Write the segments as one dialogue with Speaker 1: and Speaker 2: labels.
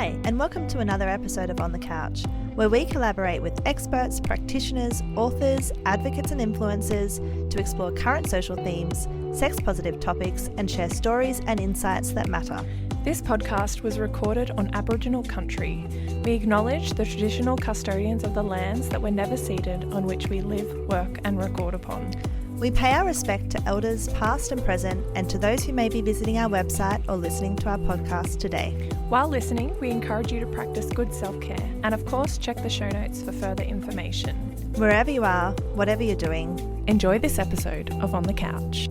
Speaker 1: Hi, and welcome to another episode of On the Couch, where we collaborate with experts, practitioners, authors, advocates and influencers to explore current social themes, sex-positive topics, and share stories and insights that matter.
Speaker 2: This podcast was recorded on Aboriginal country. We acknowledge the traditional custodians of the lands that were never ceded on which we live, work and record upon.
Speaker 1: We pay our respect to elders past and present and to those who may be visiting our website or listening to our podcast today.
Speaker 2: While listening, we encourage you to practice good self-care and of course check the show notes for further information.
Speaker 1: Wherever you are, whatever you're doing,
Speaker 2: enjoy this episode of On the Couch.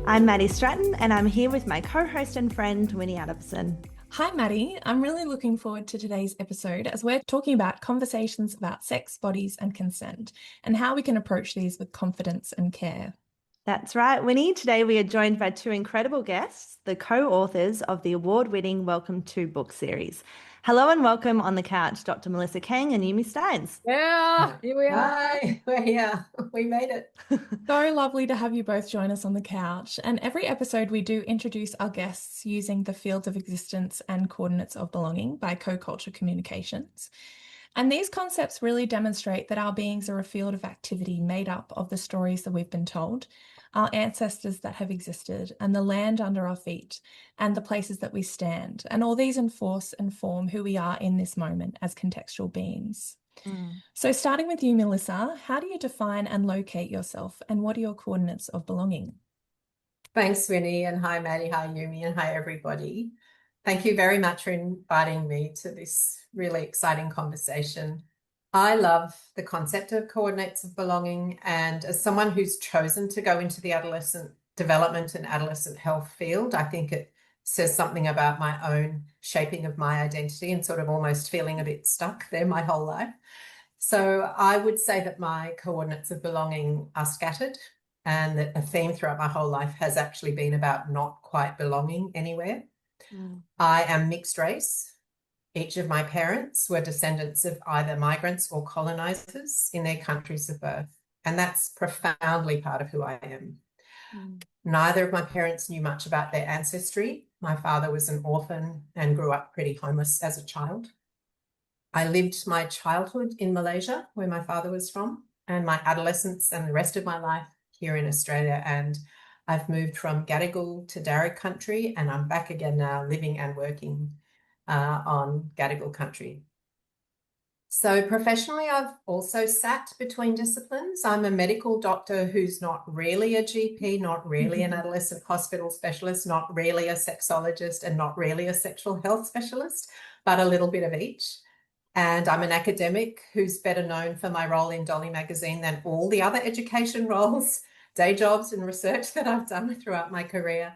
Speaker 1: I'm Maddy Stratton and I'm here with my co-host and friend Winnie Adamson.
Speaker 2: Hi Maddy, I'm really looking forward to today's episode as we're talking about conversations about sex, bodies and consent and how we can approach these with confidence and care.
Speaker 1: That's right, Winnie. Today we are joined by two incredible guests, the co-authors of the award-winning Welcome to book series. Hello and welcome on the couch, Dr. Melissa Kang and Yumi Stynes.
Speaker 3: Yeah, here we are. Hi, we're here. We made it.
Speaker 2: So lovely to have you both join us on the couch. And every episode we do introduce our guests using the fields of existence and coordinates of belonging by co-culture communications. And these concepts really demonstrate that our beings are a field of activity made up of the stories that we've been told, our ancestors that have existed, and the land under our feet, and the places that we stand. And all these enforce and form who we are in this moment as contextual beings. So starting with you, Melissa, how do you define and locate yourself, and what are your coordinates of belonging?
Speaker 3: Thanks, Winnie, and hi, Maddy, hi, Yumi, and hi, everybody. Thank you very much for inviting me to this really exciting conversation. I love the concept of coordinates of belonging, and as someone who's chosen to go into the adolescent development and adolescent health field, I think it says something about my own shaping of my identity and sort of almost feeling a bit stuck there my whole life. So I would say that my coordinates of belonging are scattered, and that a theme throughout my whole life has actually been about not quite belonging anywhere. I am mixed race. Each of my parents were descendants of either migrants or colonizers in their countries of birth, and that's profoundly part of who I am. Neither of my parents knew much about their ancestry. My father was an orphan and grew up pretty homeless as a child. I lived my childhood in Malaysia, where my father was from, and my adolescence and the rest of my life here in Australia. And I've moved from Gadigal to Darug country, and I'm back again now living and working on Gadigal country. So professionally, I've also sat between disciplines. I'm a medical doctor who's not really a GP, not really an adolescent hospital specialist, not really a sexologist, and not really a sexual health specialist, but a little bit of each. And I'm an academic who's better known for my role in Dolly magazine than all the other education roles, day jobs and research that I've done throughout my career.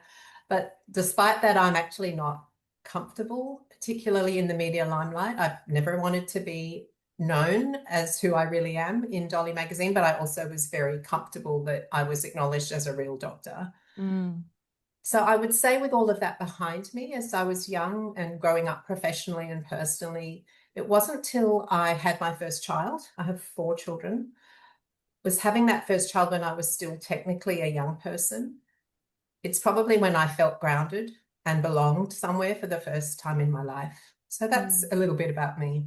Speaker 3: But despite that, I'm actually not comfortable, particularly in the media limelight. I've never wanted to be known as who I really am in Dolly magazine, but I also was very comfortable that I was acknowledged as a real doctor. So I would say with all of that behind me, as I was young and growing up professionally and personally, it wasn't till I had my first child. I have 4 children. Was having that first child when I was still technically a young person. It's probably when I felt grounded and belonged somewhere for the first time in my life. So that's a little bit about me.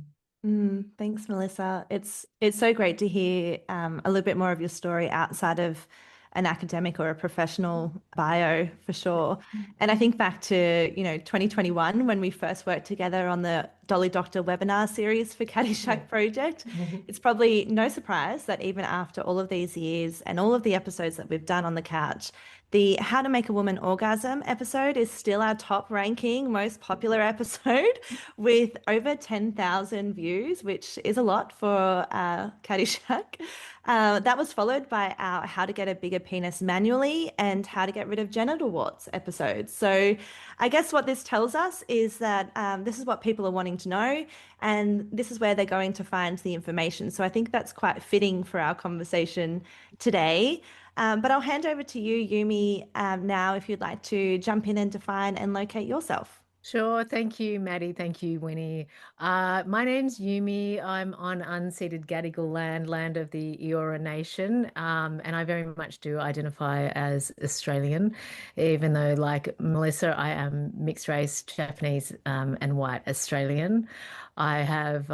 Speaker 1: Thanks, Melissa. It's so great to hear a little bit more of your story outside of an academic or a professional bio for sure. And I think back to, 2021 when we first worked together on the Dolly Doctor webinar series for Caddyshack Project. It's probably no surprise that even after all of these years and all of the episodes that we've done on the couch, the How to Make a Woman Orgasm episode is still our top ranking, most popular episode with over 10,000 views, which is a lot for Caddyshack. That was followed by our How to Get a Bigger Penis Manually and How to Get Rid of Genital Warts episodes. So I guess what this tells us is that this is what people are wanting to know, and this is where they're going to find the information. So I think that's quite fitting for our conversation today. But I'll hand over to you, Yumi, now if you'd like to jump in and define and locate yourself.
Speaker 4: Sure. Thank you, Maddie. Thank you, Winnie. My name's Yumi. I'm on unceded Gadigal land, land of the Eora Nation, and I very much do identify as Australian, even though, like Melissa, I am mixed race, Japanese, and white Australian. I have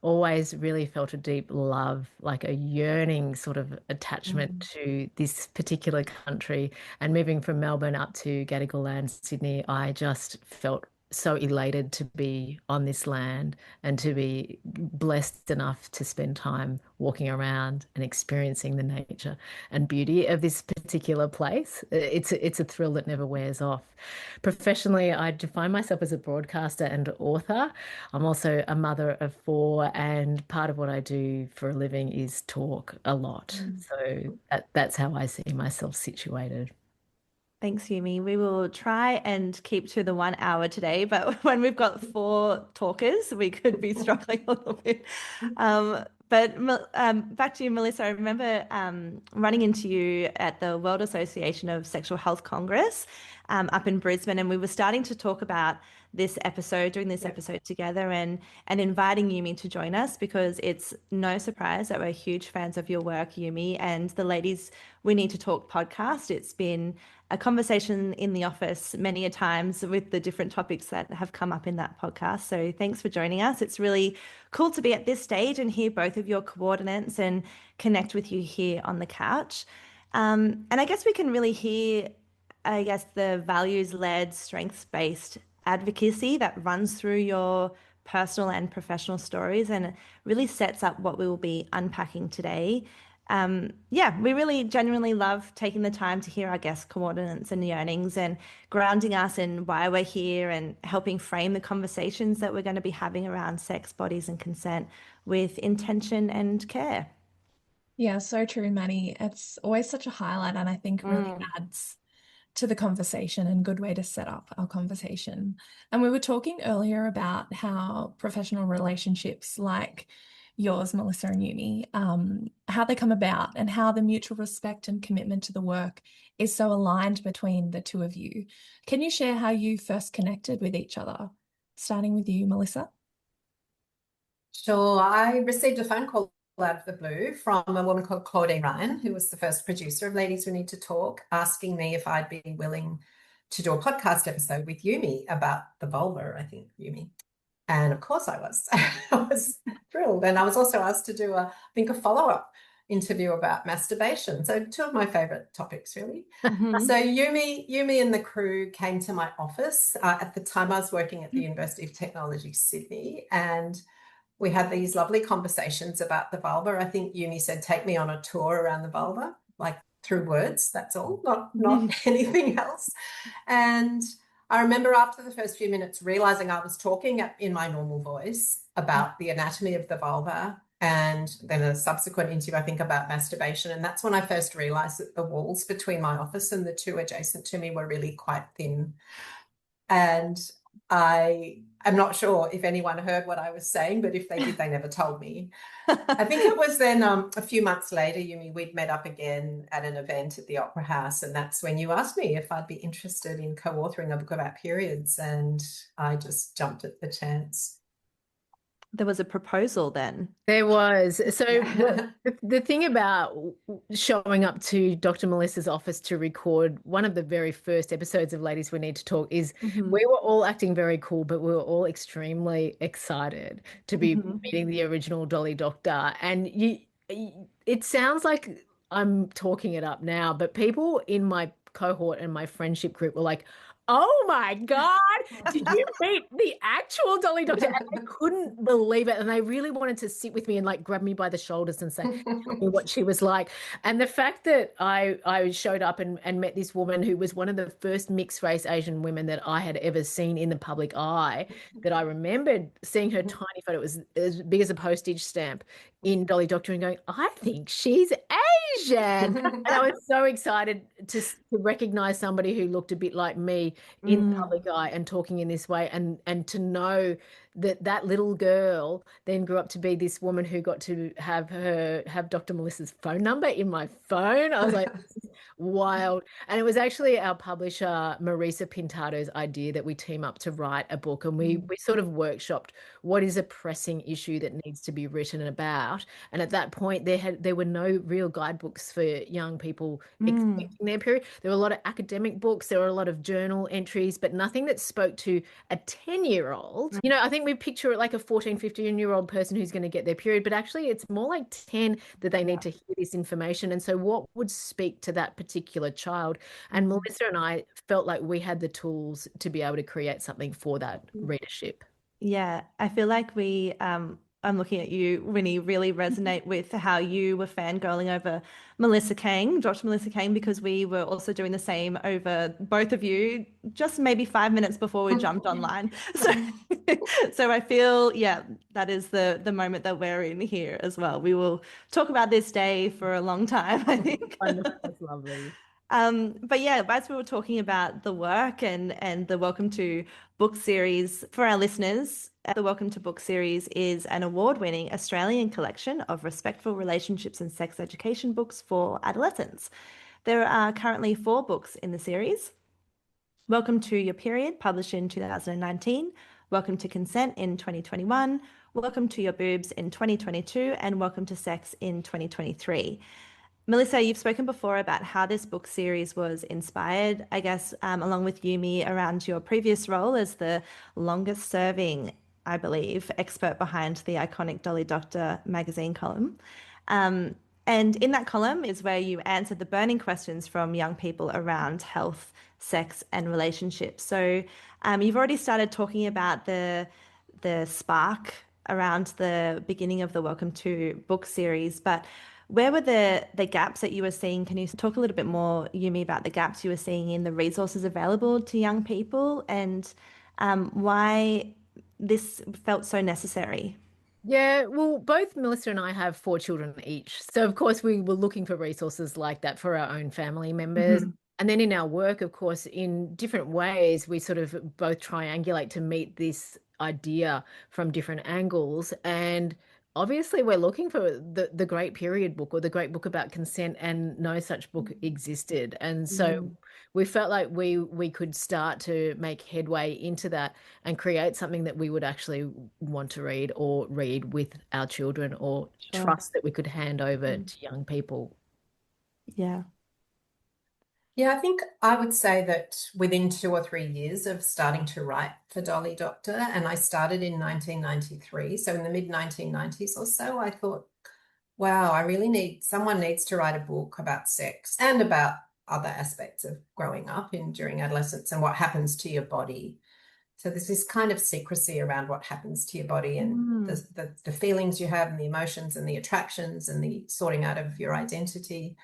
Speaker 4: always really felt a deep love, like a yearning sort of attachment to this particular country. And moving from Melbourne up to Gadigal land, Sydney, I just felt so elated to be on this land and to be blessed enough to spend time walking around and experiencing the nature and beauty of this particular place. It's a thrill that never wears off. Professionally, I define myself as a broadcaster and author. I'm also a mother of four, and part of what I do for a living is talk a lot. So that's how I see myself situated.
Speaker 1: Thanks, Yumi. We will try and keep to the 1 hour today, but when we've got four talkers, we could be struggling a little bit. Back to you, Melissa. I remember running into you at the World Association of Sexual Health Congress up in Brisbane, and we were starting to talk about this episode, doing this episode together, and inviting Yumi to join us because it's no surprise that we're huge fans of your work, Yumi, and the Ladies We Need to Talk podcast. It's been a conversation in the office many a times with the different topics that have come up in that podcast. So thanks for joining us. It's really cool to be at this stage and hear both of your coordinates and connect with you here on the couch. And I guess we can really hear, I guess, the values-led, strengths-based advocacy that runs through your personal and professional stories, and it really sets up what we will be unpacking today. We really genuinely love taking the time to hear our guest coordinates and yearnings and grounding us in why we're here and helping frame the conversations that we're going to be having around sex, bodies, and consent with intention and care.
Speaker 2: Yeah, so true, Maddie. It's always such a highlight, and I think really adds to the conversation and good way to set up our conversation. And we were talking earlier about how professional relationships like yours, Melissa and Yumi, how they come about and how the mutual respect and commitment to the work is so aligned between the two of you. Can you share how you first connected with each other? Starting with you, Melissa.
Speaker 3: Sure. I received a phone call out of the blue from a woman called Claudine Ryan, who was the first producer of Ladies We Need to Talk, asking me if I'd be willing to do a podcast episode with Yumi about the vulva, I think, Yumi. And of course I was. I was thrilled. And I was also asked to do a follow-up interview about masturbation. So two of my favorite topics, really. So Yumi and the crew came to my office. At the time I was working at the University of Technology, Sydney, and we had these lovely conversations about the vulva. I think Yumi said, take me on a tour around the vulva, like through words, that's all, not anything else. And I remember after the first few minutes realizing I was talking in my normal voice about the anatomy of the vulva, and then a subsequent interview, I think, about masturbation. And that's when I first realized that the walls between my office and the two adjacent to me were really quite thin. And I am not sure if anyone heard what I was saying, but if they did, they never told me. I think it was then a few months later, Yumi, we'd met up again at an event at the Opera House, and that's when you asked me if I'd be interested in co-authoring a book about periods, and I just jumped at the chance.
Speaker 1: There was a proposal then.
Speaker 4: There was. So the thing about showing up to Dr. Melissa's office to record one of the very first episodes of Ladies We Need to Talk is we were all acting very cool, but we were all extremely excited to be meeting the original Dolly Doctor. And it sounds like I'm talking it up now, but people in my cohort and my friendship group were like, oh my God, did you meet the actual Dolly Doctor? And I couldn't believe it. And they really wanted to sit with me and like grab me by the shoulders and say, tell me what she was like. And the fact that I showed up and met this woman who was one of the first mixed race Asian women that I had ever seen in the public eye, that I remembered seeing her tiny photo, it was as big as a postage stamp in Dolly Doctor, and going, I think she's Asian. And I was so excited to recognize somebody who looked a bit like me in the public eye and talking in this way, and to know that little girl then grew up to be this woman who got to have Dr. Melissa's phone number in my phone. I was like, wild. And it was actually our publisher, Marisa Pintado's idea that we team up to write a book. And we sort of workshopped what is a pressing issue that needs to be written about. And at that point, there were no real guidebooks for young people expecting their period. There were a lot of academic books, there were a lot of journal entries, but nothing that spoke to a 10-year-old. You know, I think we picture it like a 14, 15-year-old person who's going to get their period, but actually it's more like 10 that they need to hear this information. And so what would speak to that particular child? And Melissa and I felt like we had the tools to be able to create something for that readership.
Speaker 1: Yeah, I feel like I'm looking at you, Winnie, really resonate with how you were fangirling over Melissa Kang, Dr. Melissa Kang, because we were also doing the same over both of you just maybe 5 minutes before we jumped online. So, so I feel, yeah, that is the moment that we're in here as well. We will talk about this day for a long time, I think.
Speaker 4: That's lovely.
Speaker 1: But yeah, as we were talking about the work and the Welcome to Book series for our listeners, the Welcome to Book series is an award-winning Australian collection of respectful relationships and sex education books for adolescents. There are currently 4 books in the series. Welcome to Your Period, published in 2019, Welcome to Consent in 2021, Welcome to Your Boobs in 2022, and Welcome to Sex in 2023. Melissa, you've spoken before about how this book series was inspired, I guess, along with Yumi, around your previous role as the longest serving, I believe, expert behind the iconic Dolly Doctor magazine column. And in that column is where you answered the burning questions from young people around health, sex, and relationships. So you've already started talking about the spark around the beginning of the Welcome to Book series, but where were the gaps that you were seeing? Can you talk a little bit more, Yumi, about the gaps you were seeing in the resources available to young people and why this felt so necessary?
Speaker 4: Yeah, well, both Melissa and I have 4 children each. So, of course, we were looking for resources like that for our own family members. And then in our work, of course, in different ways, we sort of both triangulate to meet this idea from different angles. And obviously, we're looking for the great period book or the great book about consent, and no such book existed. And so we felt like we could start to make headway into that and create something that we would actually want to read or read with our children or trust that we could hand over to young people.
Speaker 1: Yeah.
Speaker 3: Yeah, I think I would say that within 2 or 3 years of starting to write for Dolly Doctor, and I started in 1993, so in the mid-1990s or so, I thought, wow, someone needs to write a book about sex and about other aspects of growing up during adolescence and what happens to your body. So there's this kind of secrecy around what happens to your body and the feelings you have and the emotions and the attractions and the sorting out of your identity.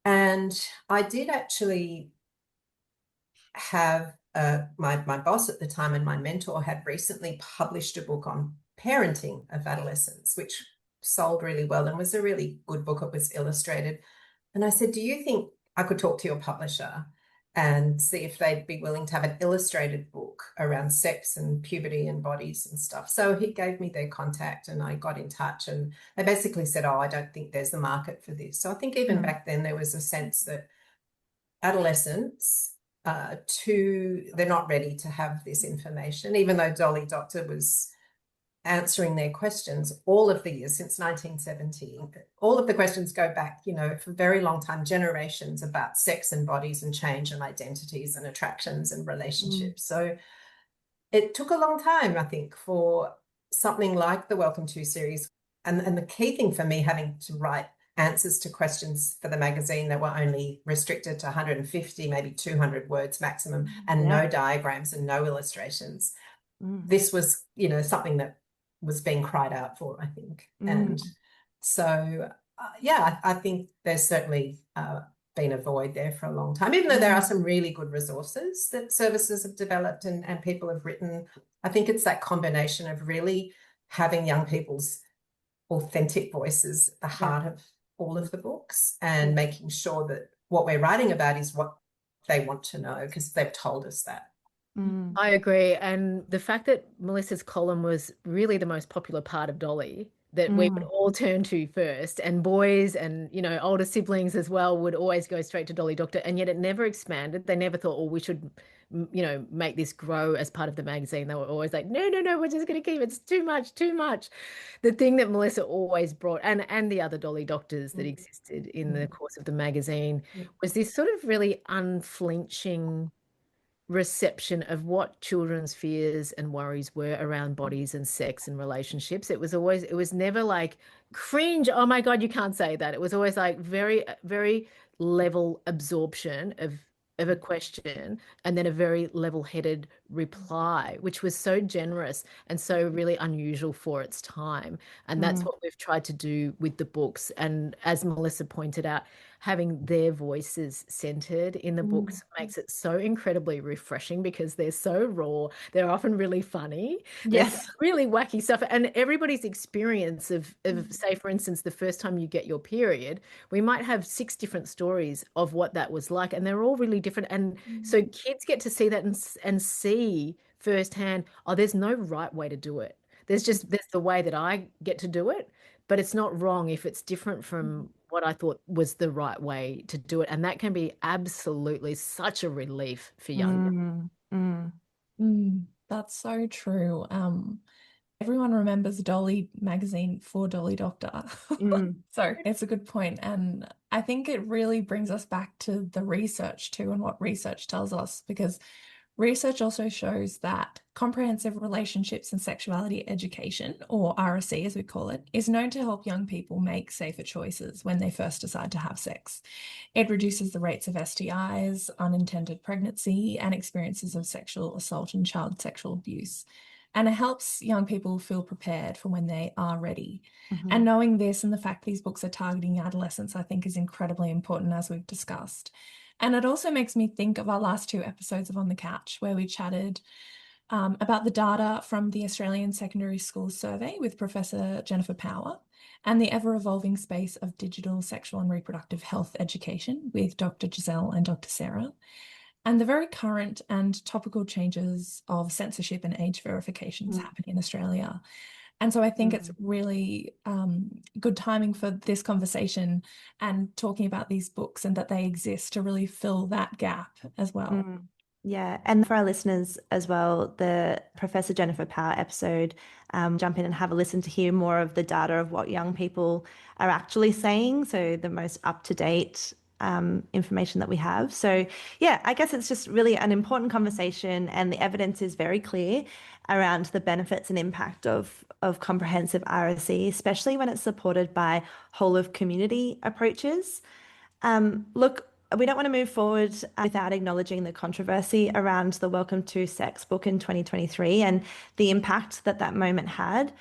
Speaker 3: And I did actually have my boss at the time and my mentor had recently published a book on parenting of adolescents, which sold really well and was a really good book. It was illustrated. And I said, do you think I could talk to your publisher and see if they'd be willing to have an illustrated book around sex and puberty and bodies and stuff? So he gave me their contact and I got in touch and they basically said, oh, I don't think there's a market for this. So I think even back then there was a sense that adolescents, they're not ready to have this information, even though Dolly Doctor was answering their questions all of the years since 1970. All of the questions go back, for a very long time, generations, about sex and bodies and change and identities and attractions and relationships. So it took a long time, I think, for something like the Welcome to series. And the key thing for me, having to write answers to questions for the magazine that were only restricted to 150, maybe 200 words maximum, and no diagrams and no illustrations. This was, something that was being cried out for, I think. And so, I think there's certainly been a void there for a long time, even though there are some really good resources that services have developed and people have written. I think it's that combination of really having young people's authentic voices at the heart of all of the books and making sure that what we're writing about is what they want to know because they've told us that.
Speaker 1: Mm.
Speaker 4: I agree. And the fact that Melissa's column was really the most popular part of Dolly that we would
Speaker 1: Mm.
Speaker 4: all turn to first, and boys and, older siblings as well would always go straight to Dolly Doctor, and yet it never expanded. They never thought, oh, we should, make this grow as part of the magazine. They were always like, no, no, no, we're just going to keep it. It's too much, too much. The thing that Melissa always brought, and the other Dolly Doctors that existed in the course of the magazine, was this sort of really unflinching reception of what children's fears and worries were around bodies and sex and relationships. It was never like cringe, oh my God, you can't say that. It was always like very, very level absorption of a question, and then a very level-headed reply, which was so generous and so really unusual for its time. And that's
Speaker 1: Mm.
Speaker 4: what we've tried to do with the books. And as Melissa pointed out, having their voices centered in the books makes it so incredibly refreshing, because they're so raw. They're often really funny. There's
Speaker 1: Yes.
Speaker 4: really wacky stuff. And everybody's experience of, say, for instance, the first time you get your period, we might have 6 different stories of what that was like, and they're all really different. And so kids get to see that and see firsthand, oh, there's no right way to do it. There's the way that I get to do it, but it's not wrong if it's different from what I thought was the right way to do it. And that can be absolutely such a relief for young.
Speaker 1: Mm. Mm.
Speaker 2: That's so true. Everyone remembers Dolly magazine for Dolly Doctor.
Speaker 1: Mm.
Speaker 2: So it's a good point. And I think it really brings us back to the research too, and what research tells us, because research also shows that comprehensive relationships and sexuality education, or RSE as we call it, is known to help young people make safer choices when they first decide to have sex. It reduces the rates of STIs, unintended pregnancy, and experiences of sexual assault and child sexual abuse. And it helps young people feel prepared for when they are ready. And knowing this and the fact these books are targeting adolescents, I think, is incredibly important, as we've discussed. And it also makes me think of our last 2 episodes of On the Couch, where we chatted about the data from the Australian Secondary School Survey with Professor Jennifer Power, and the ever-evolving space of digital sexual and reproductive health education with Dr. Giselle and Dr. Sarah, and the very current and topical changes of censorship and age verifications happening in Australia. And so I think it's really good timing for this conversation and talking about these books, and that they exist to really fill that gap as well.
Speaker 1: Yeah, and for our listeners as well, the Professor Jennifer Power episode, jump in and have a listen to hear more of the data of what young people are actually saying. So the most up-to-date information that we have. So yeah, I guess it's just really an important conversation, and the evidence is very clear around the benefits and impact of comprehensive RSE, especially when it's supported by whole of community approaches. Look, we don't want to move forward without acknowledging the controversy around the Welcome to Sex book in 2023 and the impact that that moment had.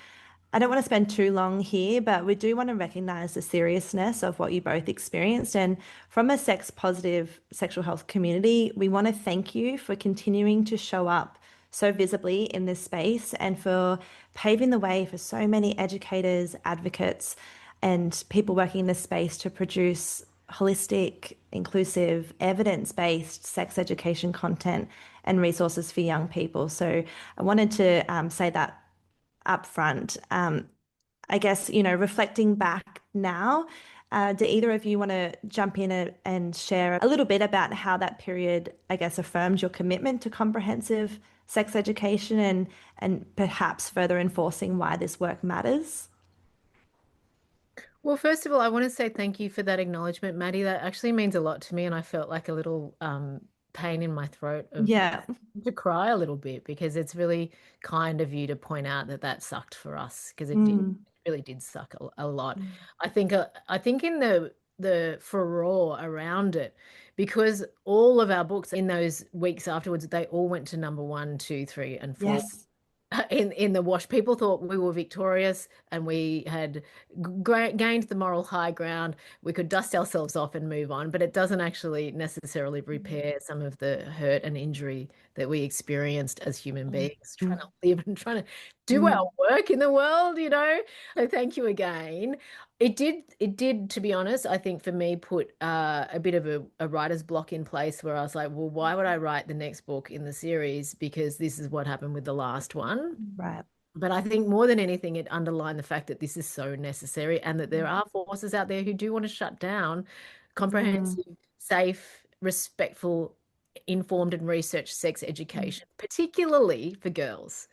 Speaker 1: I don't want to spend too long here, but we do want to recognize the seriousness of what you both experienced. And from a sex positive sexual health community, we want to thank you for continuing to show up so visibly in this space, and for paving the way for so many educators, advocates, and people working in this space to produce holistic, inclusive, evidence-based sex education content and resources for young people. So I wanted to say that up front. I guess, reflecting back now, do either of you want to jump in and share a little bit about how that period, I guess, affirmed your commitment to comprehensive sex education, and perhaps further enforcing why this work matters?
Speaker 4: Well, first of all, I want to say thank you for that acknowledgement, Maddie. That actually means a lot to me, and I felt like a little pain in my throat of
Speaker 1: Yeah.
Speaker 4: to cry a little bit, because it's really kind of you to point out that that sucked for us, because it really did suck a lot. I think in the furore around it, because all of our books in those weeks afterwards, they all went to number 1, 2, 3, and 4
Speaker 1: Yes.
Speaker 4: in the wash. People thought we were victorious, and we had gained the moral high ground. We could dust ourselves off and move on, but it doesn't actually necessarily repair some of the hurt and injury that we experienced as human beings, trying to live and trying to do our work in the world. So thank you again. It did, to be honest, I think for me put a bit of a writer's block in place where I was like, well, why would I write the next book in the series? Because this is what happened with the last one.
Speaker 1: Right.
Speaker 4: But I think more than anything, it underlined the fact that this is so necessary and that there are forces out there who do want to shut down comprehensive, safe, respectful, informed, and researched sex education, particularly for girls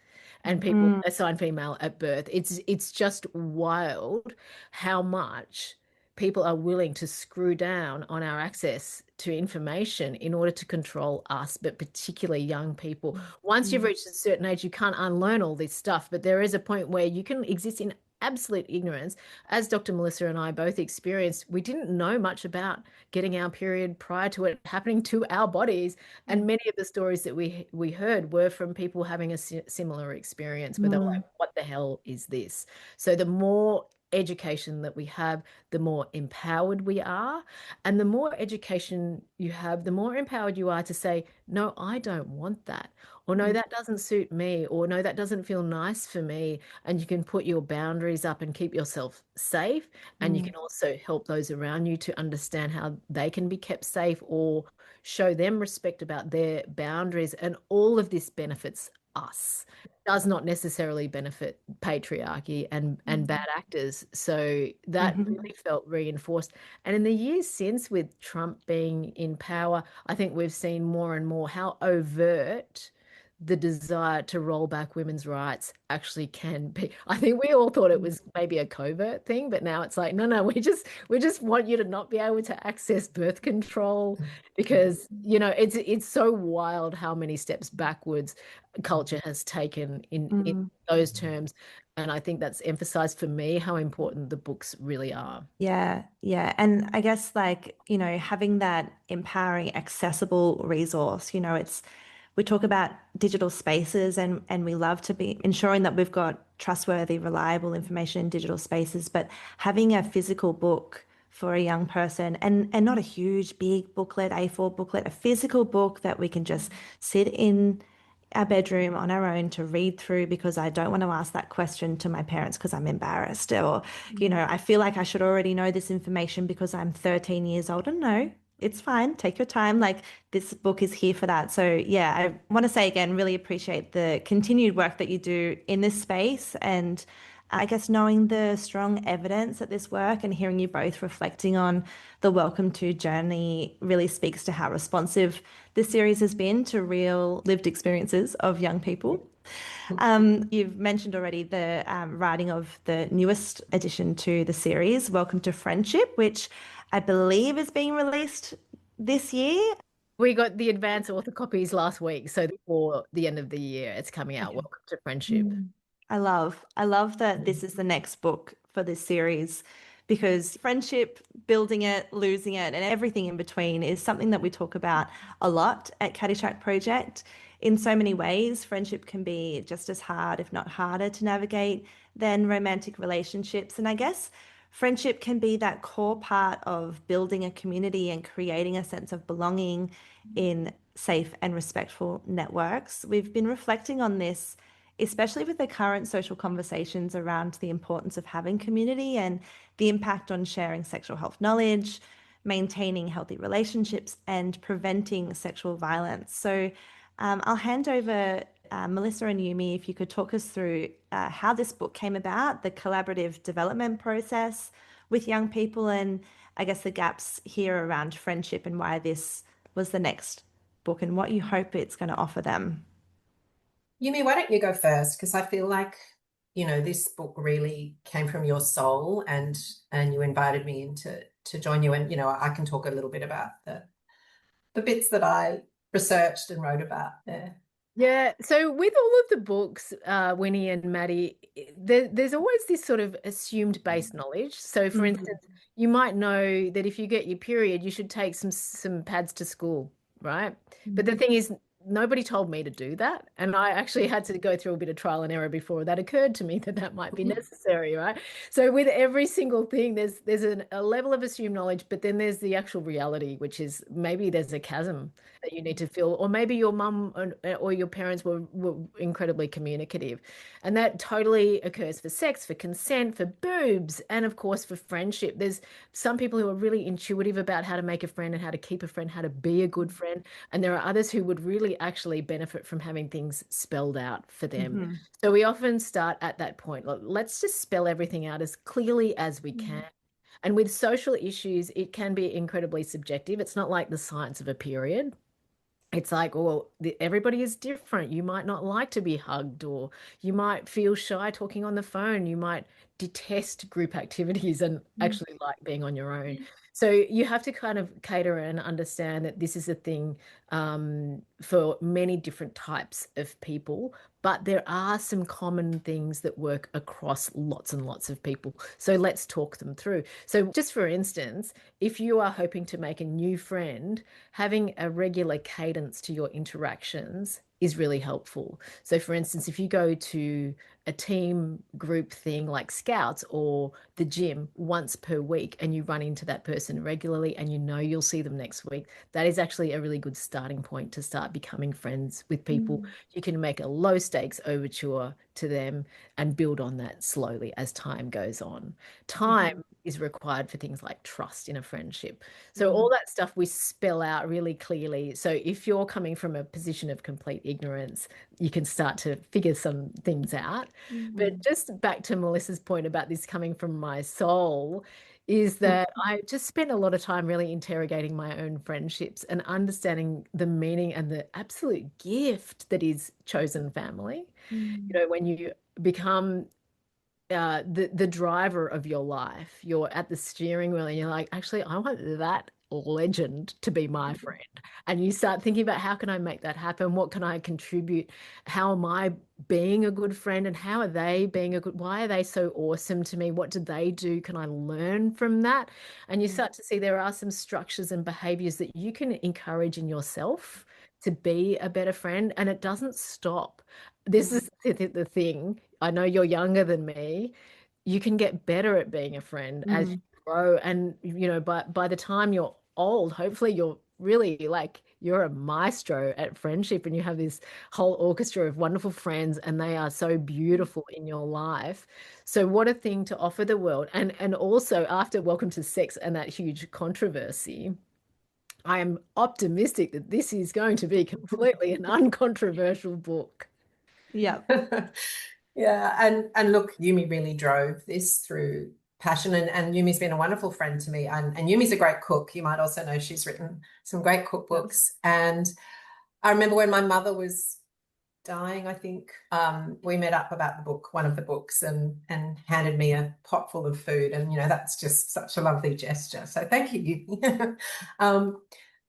Speaker 4: and people assigned female at birth. It's just wild how much people are willing to screw down on our access to information in order to control us, but particularly young people. Once you've reached a certain age, you can't unlearn all this stuff, but there is a point where you can exist in absolute ignorance. As Dr. Melissa and I both experienced, we didn't know much about getting our period prior to it happening to our bodies. And many of the stories that we heard were from people having a similar experience where they're like, what the hell is this? So the more education that we have, the more empowered we are. And the more education you have, the more empowered you are to say, no, I don't want that. Or no, that doesn't suit me. Or no, that doesn't feel nice for me. And you can put your boundaries up and keep yourself safe. And you can also help those around you to understand how they can be kept safe or show them respect about their boundaries. And all of this benefits us. Does not necessarily benefit patriarchy and bad actors. So that really felt reinforced. And in the years since, with Trump being in power, I think we've seen more and more how overt the desire to roll back women's rights actually can be. I think we all thought it was maybe a covert thing, but now it's like, no, we just want you to not be able to access birth control because, you know, it's so wild how many steps backwards culture has taken in those terms. And I think that's emphasized for me how important the books really are.
Speaker 1: Yeah, yeah. And I guess like, you know, having that empowering, accessible resource, you know, we talk about digital spaces and we love to be ensuring that we've got trustworthy, reliable information in digital spaces, but having a physical book for a young person and not a huge big booklet, A4 booklet, a physical book that we can just sit in our bedroom on our own to read through because I don't want to ask that question to my parents because I'm embarrassed or, you know, I feel like I should already know this information because I'm 13 years old. And no, it's fine. Take your time. Like this book is here for that. So yeah, I want to say again, really appreciate the continued work that you do in this space and I guess knowing the strong evidence at this work and hearing you both reflecting on the Welcome to journey really speaks to how responsive this series has been to real lived experiences of young people. You've mentioned already the writing of the newest addition to the series, Welcome to Friendship, which I believe is being released this year.
Speaker 4: We got the advance author copies last week, so before the end of the year, it's coming out. Welcome to Friendship.
Speaker 1: I love that this is the next book for this series because friendship, building it, losing it, and everything in between is something that we talk about a lot at Caddyshack Project. In so many ways, friendship can be just as hard, if not harder, to navigate than romantic relationships. And I guess friendship can be that core part of building a community and creating a sense of belonging in safe and respectful networks. We've been reflecting on this especially with the current social conversations around the importance of having community and the impact on sharing sexual health knowledge, maintaining healthy relationships, and preventing sexual violence. So I'll hand over Melissa and Yumi, if you could talk us through how this book came about, the collaborative development process with young people, and I guess the gaps here around friendship and why this was the next book and what you hope it's going to offer them.
Speaker 3: Yumi, why don't you go first? Because I feel like, you know, this book really came from your soul and you invited me in to join you. And, you know, I can talk a little bit about the bits that I researched and wrote about there.
Speaker 4: Yeah, so with all of the books, Winnie and Maddy, there's always this sort of assumed base knowledge. So, for instance, you might know that if you get your period, you should take some pads to school, right? But the thing is, nobody told me to do that. And I actually had to go through a bit of trial and error before that occurred to me that that might be necessary, right? So with every single thing, there's a level of assumed knowledge, but then there's the actual reality, which is maybe there's a chasm that you need to fill, or maybe your mum or your parents were incredibly communicative. And that totally occurs for sex, for consent, for boobs, and of course for friendship. There's some people who are really intuitive about how to make a friend and how to keep a friend, how to be a good friend. And there are others who would really actually benefit from having things spelled out for them. So we often start at that point. Let's just spell everything out as clearly as we can. And with social issues, it can be incredibly subjective. It's not like the science of a period. It's like, well, everybody is different. You might not like to be hugged, or you might feel shy talking on the phone. You might detest group activities and actually like being on your own. So you have to kind of cater and understand that this is a thing for many different types of people, but there are some common things that work across lots and lots of people. So let's talk them through. So just for instance, if you are hoping to make a new friend, having a regular cadence to your interactions is really helpful. So for instance, if you go to a team group thing like Scouts or the gym once per week and you run into that person regularly and you know you'll see them next week, that is actually a really good starting point to start becoming friends with people. You can make a low stakes overture to them and build on that slowly as time goes on. Time is required for things like trust in a friendship. So all that stuff we spell out really clearly. So if you're coming from a position of complete ignorance, you can start to figure some things out. But just back to Melissa's point about this coming from my soul, is that I just spent a lot of time really interrogating my own friendships and understanding the meaning and the absolute gift that is chosen family. You know, when you become the driver of your life, you're at the steering wheel and you're like, actually, I want that legend to be my friend. And you start thinking about how can I make that happen? What can I contribute? How am I being a good friend? And how are they being a good, why are they so awesome to me? What do they do? Can I learn from that? And you start to see there are some structures and behaviors that you can encourage in yourself to be a better friend. And it doesn't stop. This is the thing. I know you're younger than me. You can get better at being a friend as you grow. And, you know, by the time you're old, hopefully you're really like, you're a maestro at friendship and you have this whole orchestra of wonderful friends and they are so beautiful in your life. So what a thing to offer the world. And also after Welcome to Sex and that huge controversy, I am optimistic that this is going to be completely an uncontroversial book.
Speaker 1: Yeah.
Speaker 3: Yeah, and look, Yumi really drove this through passion, and Yumi's been a wonderful friend to me, and Yumi's a great cook. You might also know she's written some great cookbooks. And I remember when my mother was dying, I think we met up about the book, one of the books, and handed me a pot full of food, and you know that's just such a lovely gesture. So thank you, Yumi.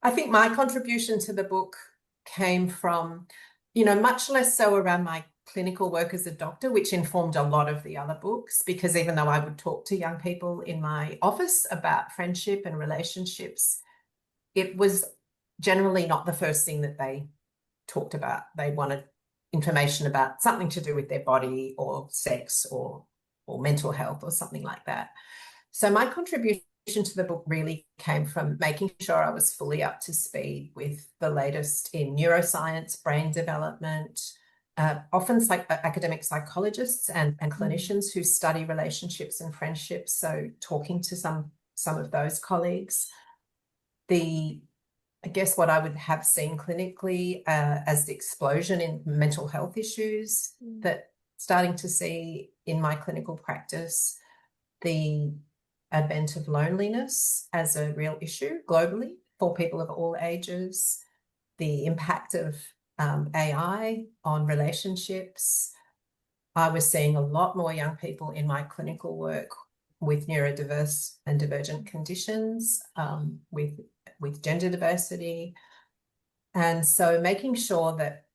Speaker 3: I think my contribution to the book came from, you know, much less so around my clinical work as a doctor, which informed a lot of the other books, because even though I would talk to young people in my office about friendship and relationships, it was generally not the first thing that they talked about. They wanted information about something to do with their body or sex or mental health or something like that. So my contribution to the book really came from making sure I was fully up to speed with the latest in neuroscience, brain development, often academic psychologists and clinicians who study relationships and friendships. So talking to some of those colleagues, I guess what I would have seen clinically as the explosion in mental health issues that starting to see in my clinical practice, the advent of loneliness as a real issue globally for people of all ages, the impact of AI on relationships. I was seeing a lot more young people in my clinical work with neurodiverse and divergent conditions, with gender diversity. And so making sure that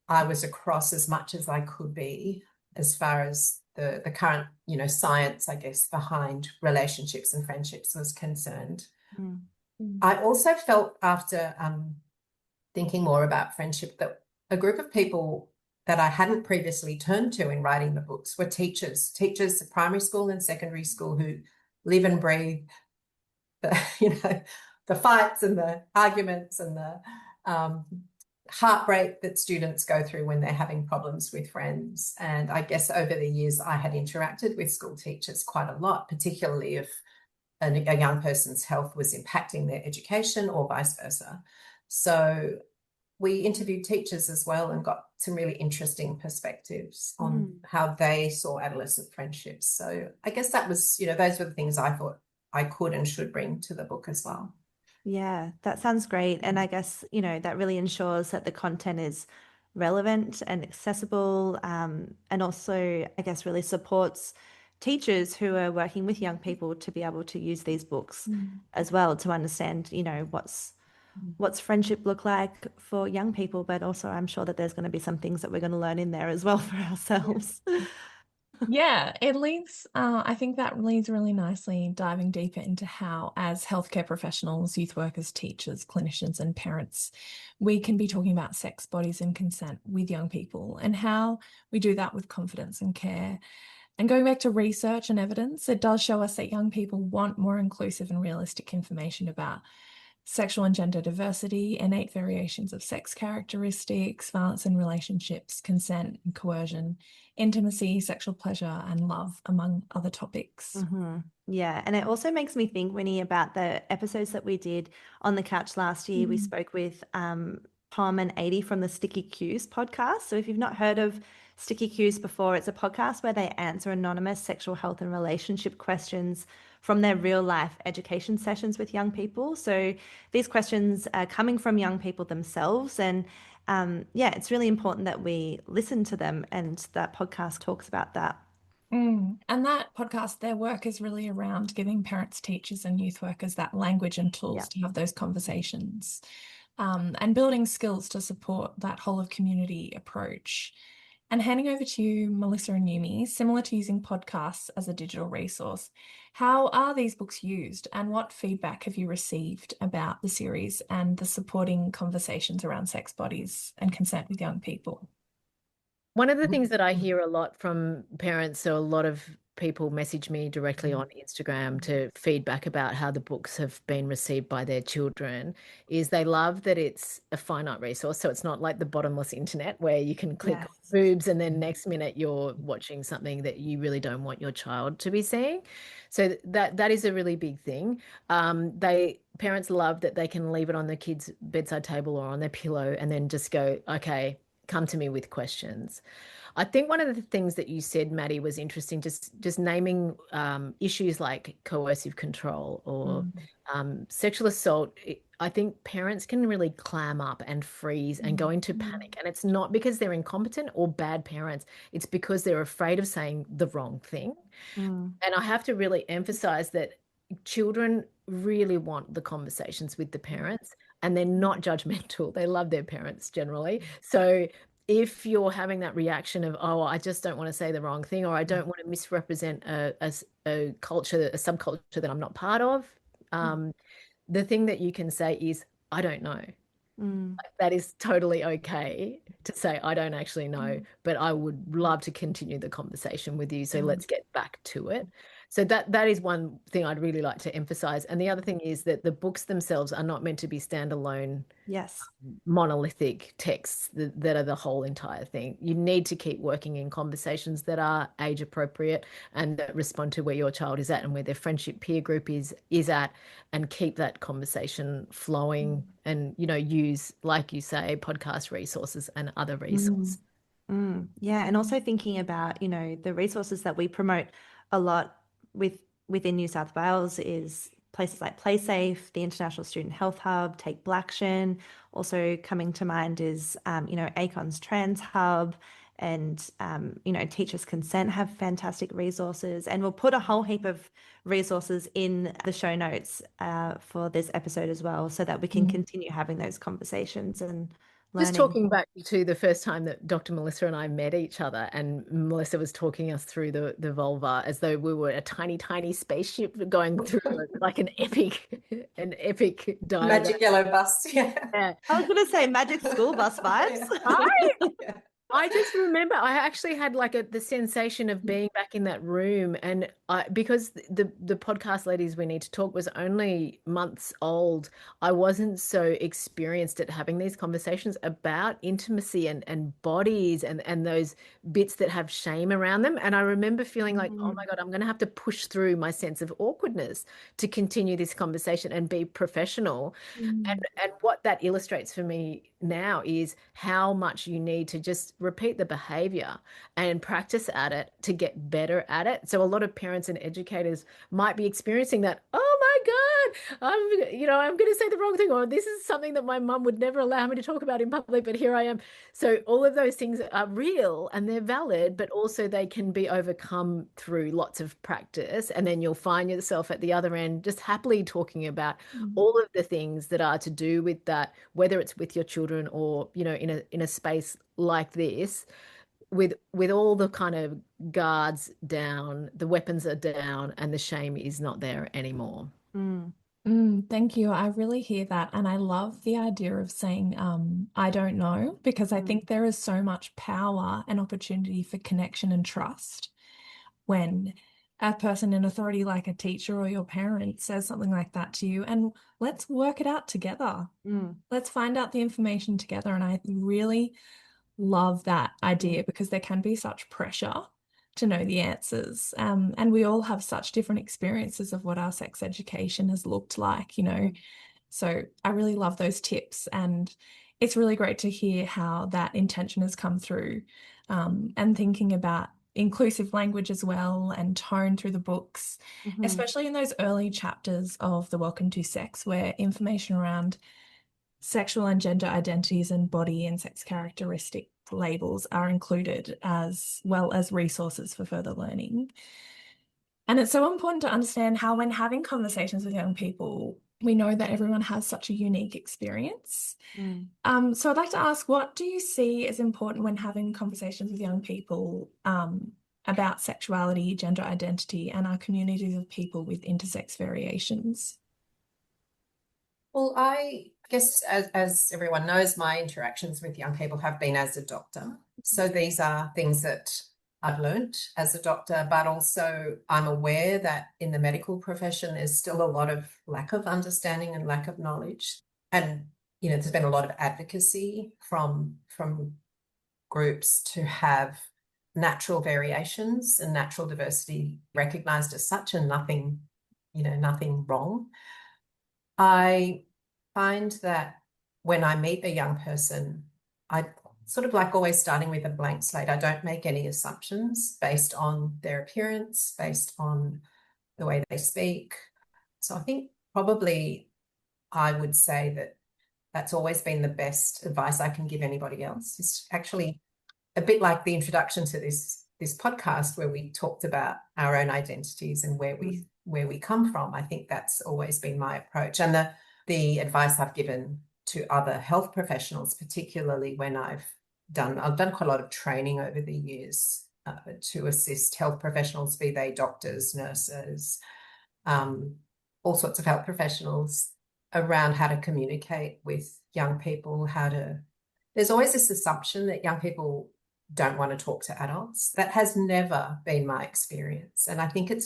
Speaker 3: I was across as much as I could be as far as the current, you know, science, I guess, behind relationships and friendships was concerned. I also felt after thinking more about friendship, that a group of people that I hadn't previously turned to in writing the books were teachers at primary school and secondary school, who live and breathe the, the fights and the arguments and the heartbreak that students go through when they're having problems with friends. And I guess over the years, I had interacted with school teachers quite a lot, particularly if a young person's health was impacting their education or vice versa. So we interviewed teachers as well and got some really interesting perspectives on how they saw adolescent friendships. So I guess that was, those were the things I thought I could and should bring to the book as well.
Speaker 1: Yeah, that sounds great. And I guess, that really ensures that the content is relevant and accessible, and also, I guess, really supports teachers who are working with young people to be able to use these books as well to understand, what's friendship look like for young people, but also I'm sure that there's going to be some things that we're going to learn in there as well for ourselves.
Speaker 2: Yeah, it leads, I think that leads really nicely, diving deeper into how, as healthcare professionals, youth workers, teachers, clinicians, and parents, we can be talking about sex, bodies, and consent with young people, and how we do that with confidence and care. And going back to research and evidence, it does show us that young people want more inclusive and realistic information about sexual and gender diversity, innate variations of sex characteristics, violence in relationships, consent and coercion, intimacy, sexual pleasure, and love, among other topics.
Speaker 1: Yeah, and it also makes me think, Winnie, about the episodes that we did on the couch last year. We spoke with Tom and Adie from the Sticky Cues podcast. So if you've not heard of Sticky Cues before, it's a podcast where they answer anonymous sexual health and relationship questions from their real life education sessions with young people. So these questions are coming from young people themselves. And it's really important that we listen to them, and that podcast talks about that.
Speaker 2: And that podcast, their work is really around giving parents, teachers, and youth workers that language and tools to have those conversations, and building skills to support that whole of community approach. And handing over to you, Melissa and Yumi, similar to using podcasts as a digital resource, how are these books used, and what feedback have you received about the series and the supporting conversations around sex, bodies, and consent with young people?
Speaker 4: One of the things that I hear a lot from parents, so a lot of people message me directly on Instagram to feedback about how the books have been received by their children, is they love that it's a finite resource. So it's not like the bottomless internet where you can click on boobs and then next minute you're watching something that you really don't want your child to be seeing. So that is a really big thing. Parents love that they can leave it on the kids' bedside table or on their pillow and then just go, okay, come to me with questions. I think one of the things that you said, Maddy, was interesting, just naming issues like coercive control or sexual assault. I think parents can really clam up and freeze and go into panic. And it's not because they're incompetent or bad parents. It's because they're afraid of saying the wrong thing. And I have to really emphasize that children really want the conversations with the parents, and they're not judgmental. They love their parents generally. So if you're having that reaction of, oh, I just don't want to say the wrong thing, or I don't want to misrepresent a culture, a subculture that I'm not part of, the thing that you can say is, I don't know. That is totally okay to say, I don't actually know, but I would love to continue the conversation with you. So let's get back to it. So that is one thing I'd really like to emphasize. And the other thing is that the books themselves are not meant to be standalone, monolithic texts that are the whole entire thing. You need to keep working in conversations that are age appropriate and that respond to where your child is at and where their friendship peer group is at, and keep that conversation flowing and, use, like you say, podcast resources and other resources.
Speaker 1: Yeah, and also thinking about, the resources that we promote a lot within New South Wales is places like Play Safe, the International Student Health Hub, Take Blacktion. Also coming to mind is, ACON's Trans Hub, and, Teachers Consent have fantastic resources. And we'll put a whole heap of resources in the show notes for this episode as well, so that we can continue having those conversations and
Speaker 4: Just
Speaker 1: learning.
Speaker 4: talking back to the first time that Dr. Melissa and I met each other, and Melissa was talking us through the vulva as though we were a tiny, tiny spaceship going through like an epic diagram.
Speaker 3: Magic yellow bus. Yeah.
Speaker 4: Yeah.
Speaker 1: I was going to say magic school bus vibes.
Speaker 3: Yeah.
Speaker 4: I just remember I actually had like the sensation of being back in that room, and because the podcast Ladies We Need to Talk was only months old, I wasn't so experienced at having these conversations about intimacy and bodies and those bits that have shame around them. And I remember feeling like, oh my God, I'm going to have to push through my sense of awkwardness to continue this conversation and be professional. And what that illustrates for me now is how much you need to just repeat the behavior and practice at it to get better at it. So a lot of parents and educators might be experiencing that, oh my God, I'm going to say the wrong thing, or this is something that my mum would never allow me to talk about in public, but here I am. So all of those things are real and they're valid, but also they can be overcome through lots of practice. And then you'll find yourself at the other end just happily talking about all of the things that are to do with that, whether it's with your children or, in a space like this, with all the kind of guards down, the weapons are down, and the shame is not there anymore.
Speaker 2: Thank you. I really hear that. And I love the idea of saying, I don't know, because I think there is so much power and opportunity for connection and trust when a person in authority, like a teacher or your parent, says something like that to you. And let's work it out together. Let's find out the information together. And I really love that idea because there can be such pressure to know the answers. And we all have such different experiences of what our sex education has looked like, So I really love those tips. And it's really great to hear how that intention has come through, and thinking about inclusive language as well and tone through the books, especially in those early chapters of The Welcome to Sex, where information around sexual and gender identities and body and sex characteristic labels are included, as well as resources for further learning. And it's so important to understand how, when having conversations with young people, we know that everyone has such a unique experience. So I'd like to ask, what do you see as important when having conversations with young people about sexuality, gender identity, and our communities of people with intersex variations?
Speaker 3: Well, I guess, as everyone knows, my interactions with young people have been as a doctor. So these are things that I've learned as a doctor, but also I'm aware that in the medical profession, there's still a lot of lack of understanding and lack of knowledge. And, there's been a lot of advocacy from groups to have natural variations and natural diversity recognized as such, and nothing wrong. I find that when I meet a young person, I sort of like always starting with a blank slate. I don't make any assumptions based on their appearance, based on the way they speak. So I think probably I would say that that's always been the best advice I can give anybody else. It's actually a bit like the introduction to this podcast, where we talked about our own identities and where we come from. I think that's always been my approach, and the advice I've given to other health professionals, particularly when I've done quite a lot of training over the years to assist health professionals, be they doctors, nurses, all sorts of health professionals, around how to communicate with young people, there's always this assumption that young people don't want to talk to adults. That has never been my experience. And I think it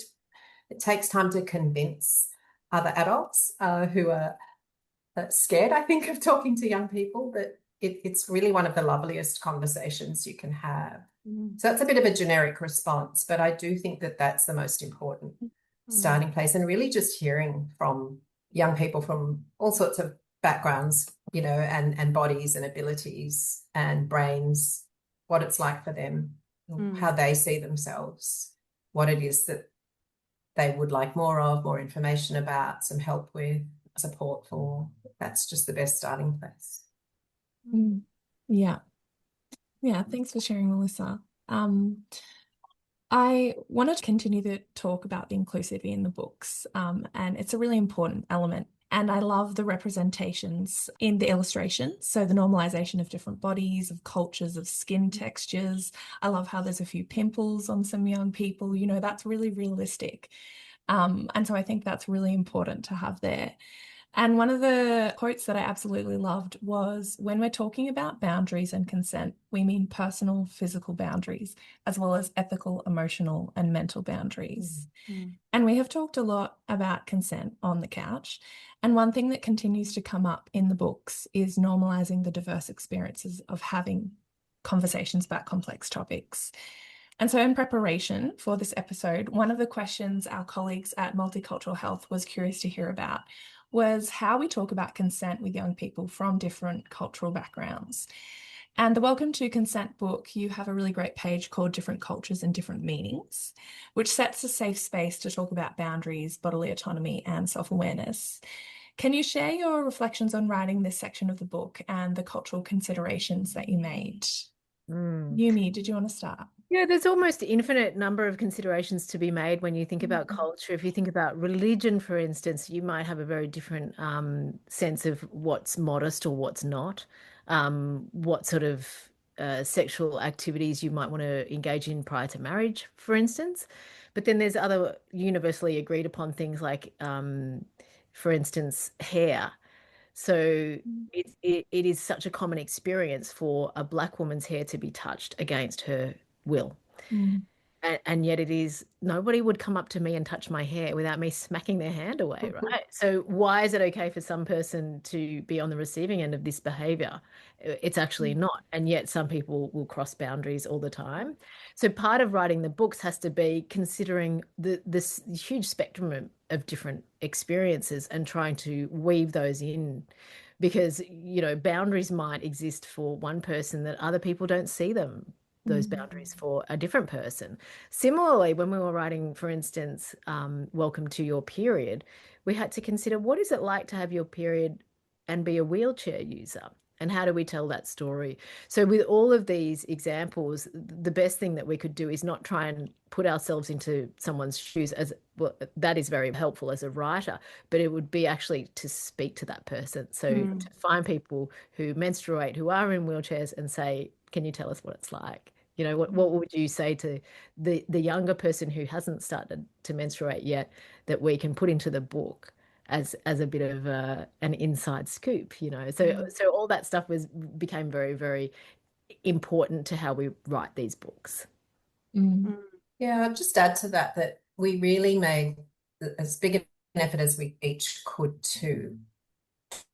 Speaker 3: takes time to convince other adults who are scared, I think, of talking to young people, that it's really one of the loveliest conversations you can have. So that's a bit of a generic response, but I do think that that's the most important starting place, and really just hearing from young people from all sorts of backgrounds, and bodies and abilities and brains, what it's like for them, how they see themselves, what it is that they would like more information about, some help with, support for. That's just the best starting place.
Speaker 2: Yeah. Thanks for sharing, Melissa. I wanted to continue to talk about the inclusivity in the books, and it's a really important element. And I love the representations in the illustrations. So the normalization of different bodies, of cultures, of skin textures. I love how there's a few pimples on some young people. You know, that's really realistic. And so I think that's really important to have there. And one of the quotes that I absolutely loved was, when we're talking about boundaries and consent, we mean personal, physical boundaries, as well as ethical, emotional, and mental boundaries. And we have talked a lot about consent on the couch. And one thing that continues to come up in the books is normalizing the diverse experiences of having conversations about complex topics. And so in preparation for this episode, one of the questions our colleagues at Multicultural Health was curious to hear about was how we talk about consent with young people from different cultural backgrounds. And the Welcome to Consent book, you have a really great page called Different Cultures and Different Meanings, which sets a safe space to talk about boundaries, bodily autonomy, and self-awareness. Can you share your reflections on writing this section of the book and the cultural considerations that you made? Yumi, did you want to start?
Speaker 4: Yeah, there's almost infinite number of considerations to be made when you think about culture. If you think about religion, for instance, you might have a very different sense of what's modest or what's not, what sort of sexual activities you might want to engage in prior to marriage, for instance. But then there's other universally agreed upon things like, for instance, hair. So it is such a common experience for a Black woman's hair to be touched against her will. And yet it is, nobody would come up to me and touch my hair without me smacking their hand away, right? So why is it okay for some person to be on the receiving end of this behavior? It's actually not. And yet some people will cross boundaries all the time. So part of writing the books has to be considering this huge spectrum of different experiences and trying to weave those in, because, you know, boundaries might exist for one person that other people don't see those boundaries for a different person. Similarly, when we were writing, for instance, Welcome to Your Period, we had to consider, what is it like to have your period and be a wheelchair user? And how do we tell that story? So with all of these examples, the best thing that we could do is not try and put ourselves into someone's shoes. As well, that is very helpful as a writer, but it would be actually to speak to that person. So to find people who menstruate, who are in wheelchairs, and say, can you tell us what it's like? You know, what would you say to the younger person who hasn't started to menstruate yet, that we can put into the book as a bit of an inside scoop, you know? So all that stuff became very, very important to how we write these books.
Speaker 3: Yeah, I'll just add to that we really made as big an effort as we each could to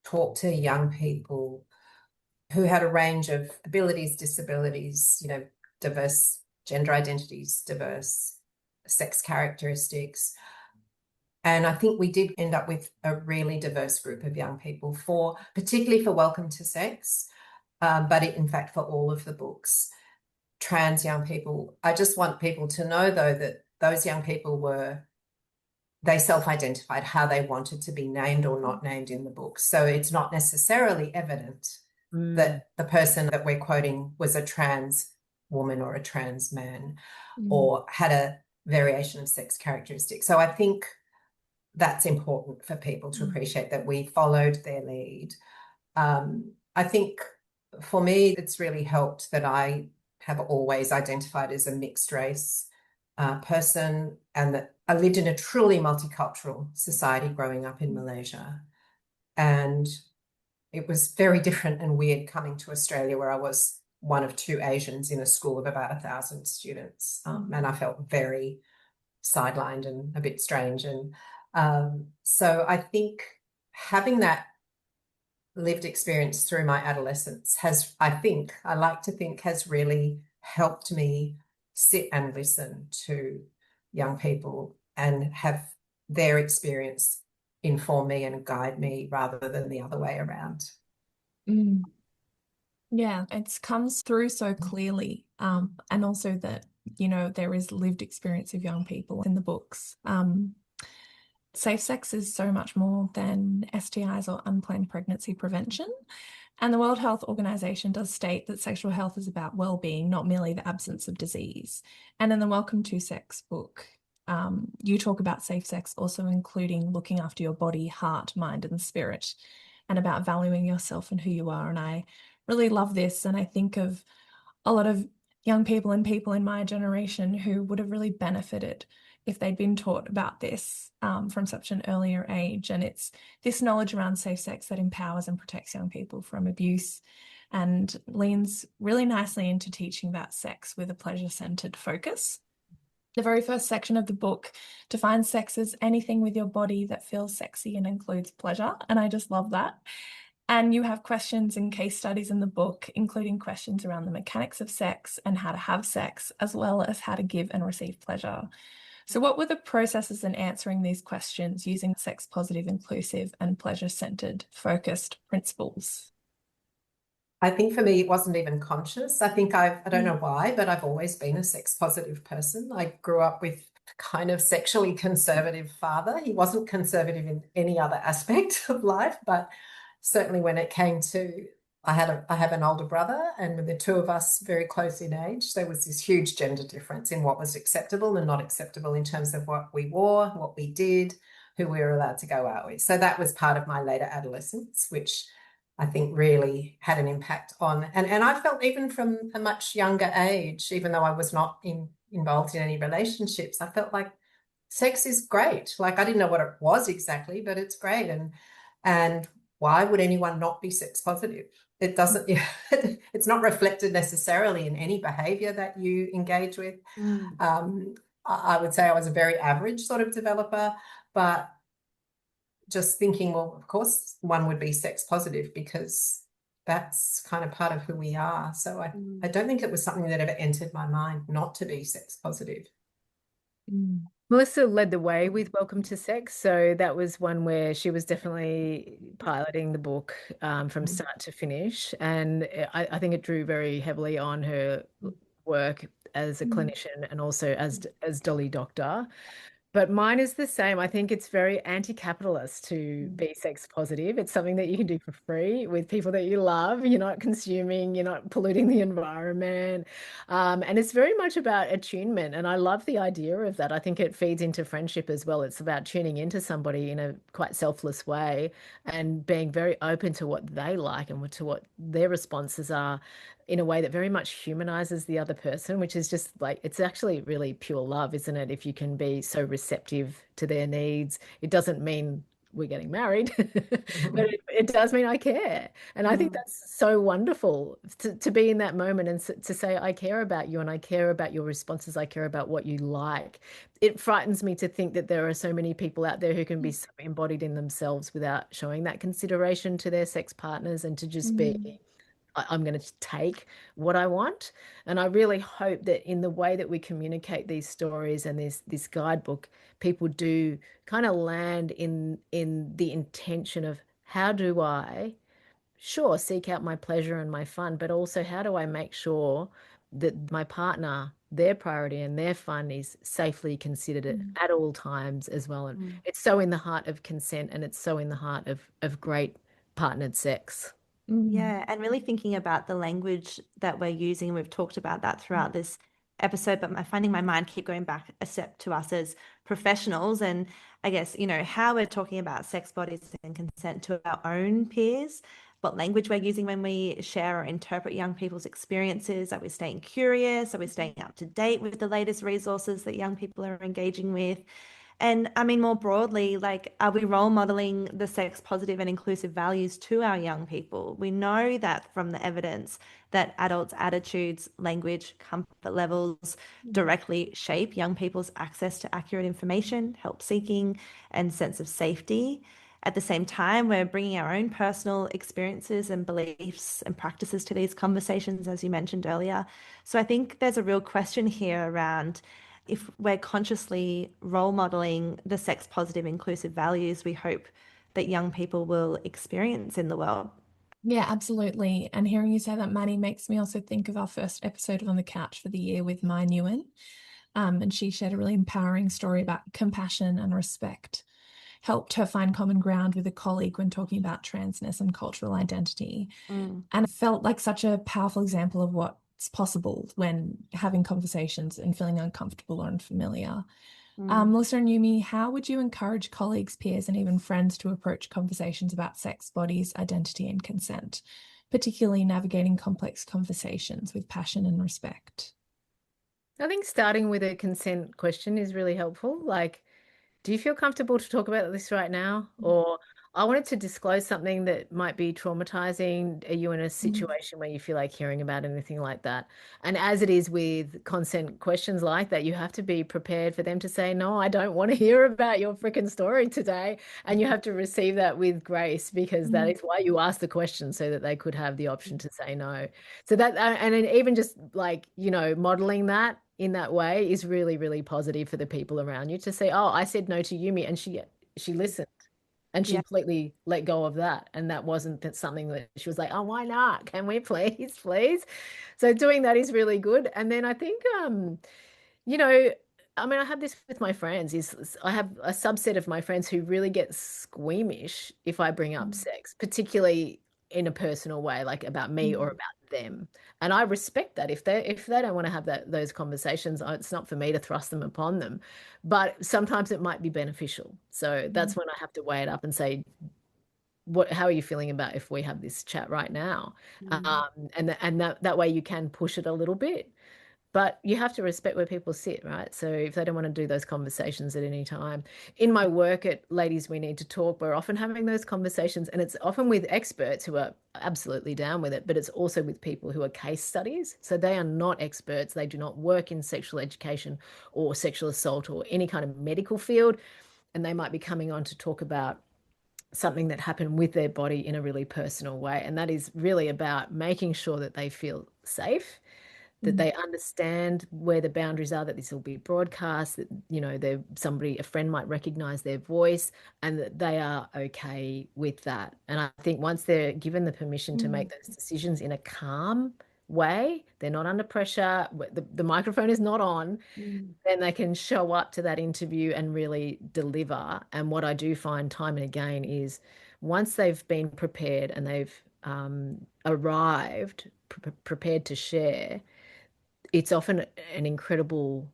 Speaker 3: talk to young people who had a range of abilities, disabilities, you know, diverse gender identities, diverse sex characteristics. And I think we did end up with a really diverse group of young people, particularly for Welcome to Sex, but in fact for all of the books. Trans young people, I just want people to know, though, that those young people they self-identified how they wanted to be named or not named in the book. So it's not necessarily evident that the person that we're quoting was a trans woman or a trans man or had a variation of sex characteristics. So I think that's important for people to appreciate, that we followed their lead. I think for me, it's really helped that I have always identified as a mixed race person, and that I lived in a truly multicultural society growing up in Malaysia. And it was very different and weird coming to Australia, where I was one of two Asians in a school of about 1,000 students. And I felt very sidelined and a bit strange. And so I think having that lived experience through my adolescence I like to think has really helped me sit and listen to young people and have their experience inform me and guide me rather than the other way around.
Speaker 2: Yeah, it comes through so clearly. And also that, you know, there is lived experience of young people in the books. Safe sex is so much more than STIs or unplanned pregnancy prevention. And the World Health Organization does state that sexual health is about well-being, not merely the absence of disease. And in the Welcome to Sex book, you talk about safe sex also including looking after your body, heart, mind, and spirit, and about valuing yourself and who you are. And I really love this. And I think of a lot of young people and people in my generation who would have really benefited if they'd been taught about this from such an earlier age. And it's this knowledge around safe sex that empowers and protects young people from abuse and leans really nicely into teaching about sex with a pleasure-centered focus. The very first section of the book defines sex as anything with your body that feels sexy and includes pleasure. And I just love that. And you have questions and case studies in the book, including questions around the mechanics of sex and how to have sex, as well as how to give and receive pleasure. So what were the processes in answering these questions using sex positive, inclusive, and pleasure-centered focused principles?
Speaker 3: I think for me, it wasn't even conscious. I think I don't know why, but I've always been a sex positive person. I grew up with kind of sexually conservative father. He wasn't conservative in any other aspect of life, but certainly when it came to, I have an older brother, and with the two of us very close in age, there was this huge gender difference in what was acceptable and not acceptable in terms of what we wore, what we did, who we were allowed to go out with. So that was part of my later adolescence, which I think really had an impact on, and I felt even from a much younger age, even though I was not involved in any relationships, I felt like sex is great. Like I didn't know what it was exactly, but it's great. And why would anyone not be sex positive? It doesn't, it's not reflected necessarily in any behavior that you engage with. I would say I was a very average sort of developer, but just thinking, well, of course one would be sex positive because that's kind of part of who we are. So I don't think it was something that ever entered my mind not to be sex positive.
Speaker 4: Melissa led the way with Welcome to Sex. So that was one where she was definitely piloting the book from start to finish. And I think it drew very heavily on her work as a clinician and also as Dolly Doctor. But mine is the same. I think it's very anti-capitalist to be sex positive. It's something that you can do for free with people that you love. You're not consuming, you're not polluting the environment. And it's very much about attunement. And I love the idea of that. I think it feeds into friendship as well. It's about tuning into somebody in a quite selfless way and being very open to what they like and to what their responses are in a way that very much humanizes the other person, which is just like, it's actually really pure love, isn't it? If you can be so receptive to their needs, it doesn't mean we're getting married, but it does mean I care. And I think that's so wonderful to be in that moment and to say, I care about you and I care about your responses. I care about what you like. It frightens me to think that there are so many people out there who can be so embodied in themselves without showing that consideration to their sex partners and to just be, I'm going to take what I want. And I really hope that in the way that we communicate these stories and this guidebook, people do kind of land in the intention of how do I, sure, seek out my pleasure and my fun, but also how do I make sure that my partner, their priority and their fun is safely considered at all times as well. And it's so in the heart of consent and it's so in the heart of great partnered sex.
Speaker 1: Yeah, and really thinking about the language that we're using. We've talked about that throughout this episode, but I'm finding my mind keep going back a step to us as professionals. And I guess, how we're talking about sex bodies and consent to our own peers, what language we're using when we share or interpret young people's experiences. Are we staying curious? Are we staying up to date with the latest resources that young people are engaging with? And I mean, more broadly, like, are we role modeling the sex positive and inclusive values to our young people? We know that from the evidence that adults' attitudes, language, comfort levels directly shape young people's access to accurate information, help seeking, and sense of safety. At the same time, we're bringing our own personal experiences and beliefs and practices to these conversations, as you mentioned earlier. So I think there's a real question here around if we're consciously role modeling the sex positive, inclusive values we hope that young people will experience in the world.
Speaker 2: Yeah, absolutely. And hearing you say that, Maddie, makes me also think of our first episode on the couch for the year with Mai Nguyen. And she shared a really empowering story about compassion and respect, helped her find common ground with a colleague when talking about transness and cultural identity. And it felt like such a powerful example of what's possible when having conversations and feeling uncomfortable or unfamiliar. Melissa and Yumi, how would you encourage colleagues, peers, and even friends to approach conversations about sex, bodies, identity, and consent, particularly navigating complex conversations with passion and respect?
Speaker 4: I think starting with a consent question is really helpful. Like, do you feel comfortable to talk about this right now? Or I wanted to disclose something that might be traumatizing. Are you in a situation where you feel like hearing about anything like that? And as it is with consent questions like that, you have to be prepared for them to say, no, I don't want to hear about your freaking story today. And you have to receive that with grace because that is why you ask the question so that they could have the option to say no. So that, and then even just like, modeling that in that way is really, really positive for the people around you to say, oh, I said no to Yumi and she listened and she completely let go of that. And that wasn't something that she was like, oh, why not? Can we please, please? So doing that is really good. And then I think, you know, I mean, I have this with my friends is I have a subset of my friends who really get squeamish if I bring up sex, particularly in a personal way, like about me or about them. And I respect that. If they don't want to have those conversations, it's not for me to thrust them upon them. But sometimes it might be beneficial. So that's when I have to weigh it up and say, how are you feeling about if we have this chat right now? And that way you can push it a little bit. But you have to respect where people sit, right? So if they don't want to do those conversations at any time. In my work at Ladies We Need to Talk, we're often having those conversations, and it's often with experts who are absolutely down with it, but it's also with people who are case studies. So they are not experts. They do not work in sexual education or sexual assault or any kind of medical field. And they might be coming on to talk about something that happened with their body in a really personal way. And that is really about making sure that they feel safe, that they understand where the boundaries are, that this will be broadcast, that, a friend might recognize their voice and that they are okay with that. And I think once they're given the permission to make those decisions in a calm way, they're not under pressure, the microphone is not on, then they can show up to that interview and really deliver. And what I do find time and again is once they've been prepared and they've arrived, prepared to share, it's often an incredible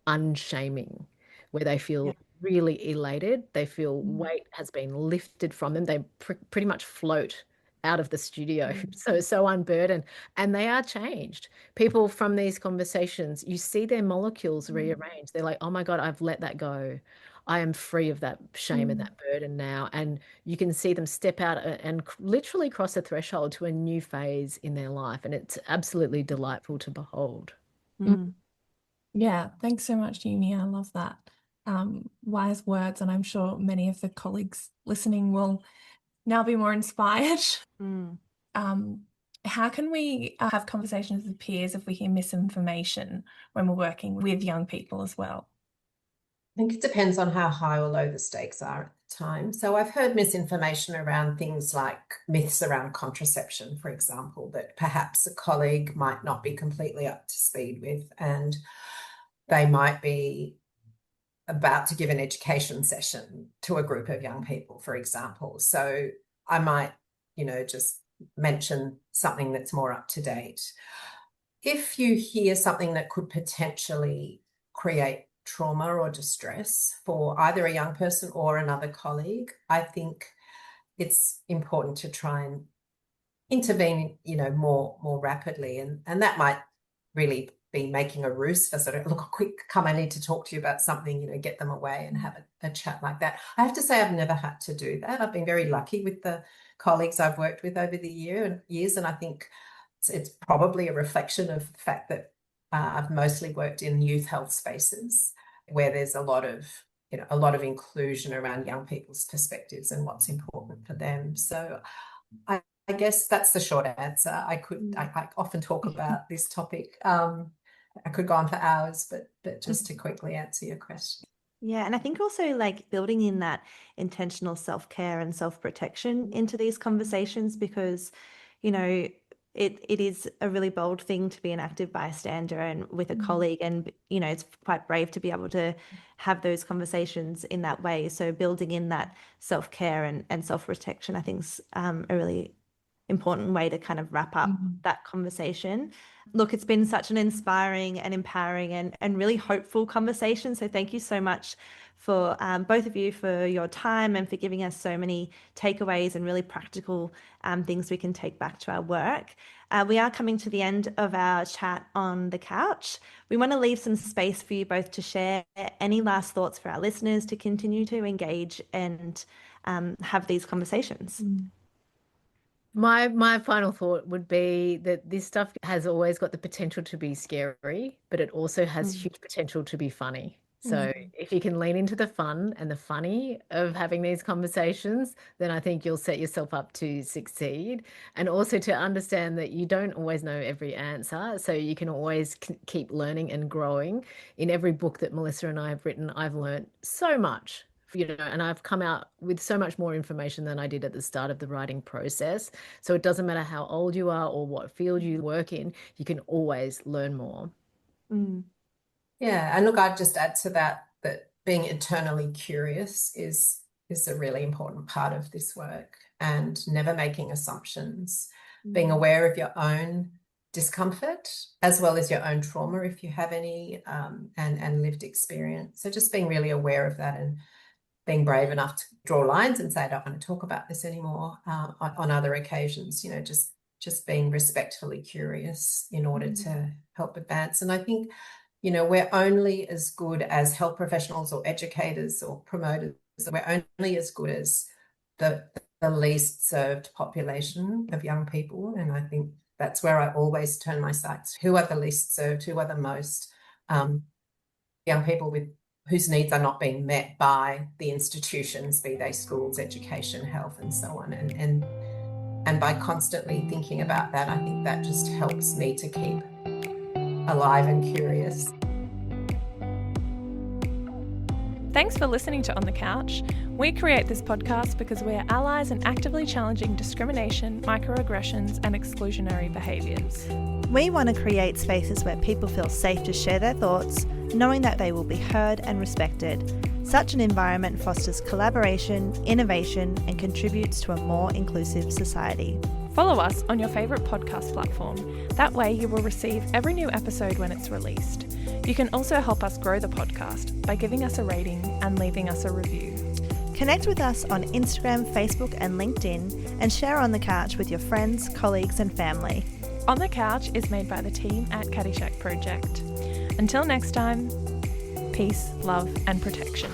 Speaker 4: unshaming where they feel really elated. They feel weight has been lifted from them. They pretty much float out of the studio. So unburdened. And they are changed. People from these conversations, you see their molecules rearranged. They're like, oh my God, I've let that go. I am free of that shame and that burden now. And you can see them step out and literally cross a threshold to a new phase in their life. And it's absolutely delightful to behold.
Speaker 2: Yeah, thanks so much, Yumi. I love that. Wise words, and I'm sure many of the colleagues listening will now be more inspired. How can we have conversations with peers if we hear misinformation when we're working with young people as well?
Speaker 3: I think it depends on how high or low the stakes are at the time. So I've heard misinformation around things like myths around contraception, for example, that perhaps a colleague might not be completely up to speed with, and they might be about to give an education session to a group of young people, for example. So I might, just mention something that's more up to date. If you hear something that could potentially create trauma or distress for either a young person or another colleague, I think it's important to try and intervene, more rapidly. And that might really be making a ruse for sort of, look, quick, come, I need to talk to you about something, get them away and have a chat like that. I have to say I've never had to do that. I've been very lucky with the colleagues I've worked with over the years, and I think it's probably a reflection of the fact that I've mostly worked in youth health spaces where there's a lot of inclusion around young people's perspectives and what's important for them. So I guess that's the short answer. I often talk about this topic. I could go on for hours, but just to quickly answer your question.
Speaker 1: Yeah, and I think also like building in that intentional self-care and self-protection into these conversations because, it is a really bold thing to be an active bystander and with a colleague, and it's quite brave to be able to have those conversations in that way. So building in that self-care and self-protection, I think, is a really important way to kind of wrap up that conversation. Look, it's been such an inspiring and empowering and really hopeful conversation. So thank you so much for both of you for your time and for giving us so many takeaways and really practical things we can take back to our work. We are coming to the end of our chat on the couch. We want to leave some space for you both to share any last thoughts for our listeners to continue to engage and have these conversations.
Speaker 4: My final thought would be that this stuff has always got the potential to be scary, but it also has huge potential to be funny. So if you can lean into the fun and the funny of having these conversations, then I think you'll set yourself up to succeed. And also to understand that you don't always know every answer. So you can always keep learning and growing. In every book that Melissa and I have written, I've learned so much, and I've come out with so much more information than I did at the start of the writing process. So it doesn't matter how old you are or what field you work in, you can always learn more.
Speaker 3: Yeah, and look, I'd just add to that being eternally curious is a really important part of this work, and never making assumptions, being aware of your own discomfort as well as your own trauma if you have any, and lived experience. So just being really aware of that and being brave enough to draw lines and say, I don't want to talk about this anymore on other occasions, just being respectfully curious in order to help advance. And I think, we're only as good as health professionals or educators or promoters. We're only as good as the least served population of young people. And I think that's where I always turn my sights. Who are the least served? Who are the most young people whose needs are not being met by the institutions, be they schools, education, health, and so on. And by constantly thinking about that, I think that just helps me to keep alive and curious.
Speaker 2: Thanks for listening to On the Couch. We create this podcast because we are allies in actively challenging discrimination, microaggressions, and exclusionary behaviours.
Speaker 1: We want to create spaces where people feel safe to share their thoughts, knowing that they will be heard and respected. Such an environment fosters collaboration, innovation, and contributes to a more inclusive society.
Speaker 2: Follow us on your favourite podcast platform. That way you will receive every new episode when it's released. You can also help us grow the podcast by giving us a rating and leaving us a review.
Speaker 1: Connect with us on Instagram, Facebook, and LinkedIn, and share On the Couch with your friends, colleagues, and family.
Speaker 2: On the Couch is made by the team at Caddyshack Project. Until next time, peace, love, and protection.